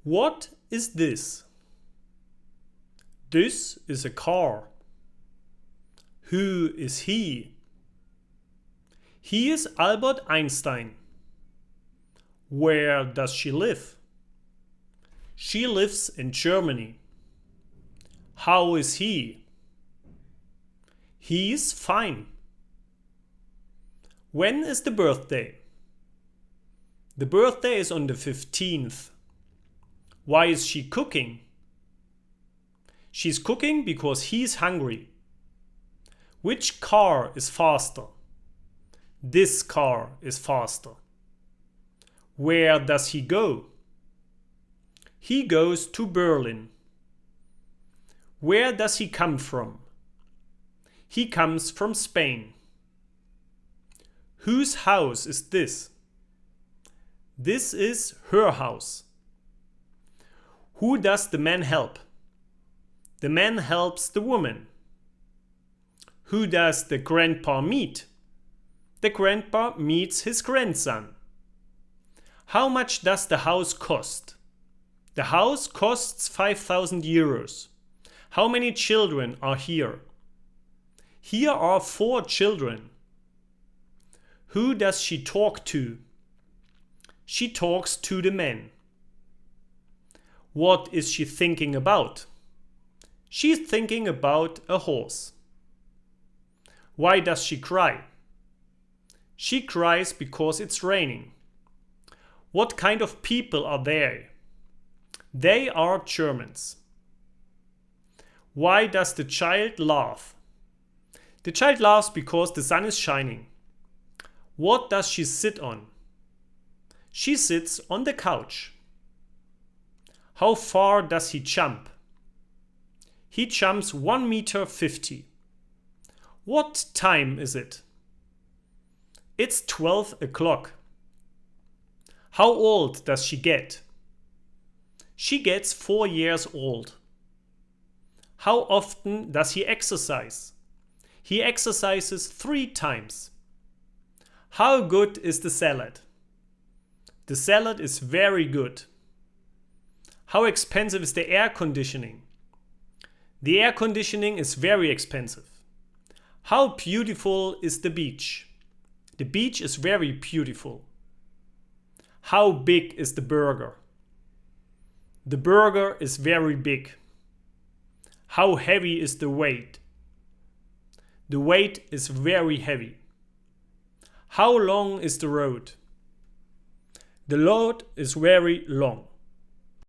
What is this? This is a car. Who is he? He is Albert Einstein. Where does she live? She lives in Germany. How is he? He is fine. When is the birthday? The birthday is on the 15th. Why is she cooking? She's cooking because he's hungry. Which car is faster? This car is faster. Where does he go? He goes to Berlin. Where does he come from? He comes from Spain. Whose house is this? This is her house. Who does the man help? The man helps the woman. Who does the grandpa meet? The grandpa meets his grandson. How much does the house cost? The house costs 5,000 euros. How many children are here? Here are 4 children. Who does she talk to? She talks to the man. What is she thinking about? She's thinking about a horse. Why does she cry? She cries because it's raining. What kind of people are there? They are Germans. Why does the child laugh? The child laughs because the sun is shining. What does she sit on? She sits on the couch. How far does he jump? He jumps 1 meter 50. What time is it? It's 12 o'clock. How old does she get? She gets 4 years old. How often does he exercise? He exercises 3 times. How good is the salad? The salad is very good. How expensive is the air conditioning? The air conditioning is very expensive. How beautiful is the beach? The beach is very beautiful. How big is the burger? The burger is very big. How heavy is the weight? The weight is very heavy. How long is the road? The road is very long.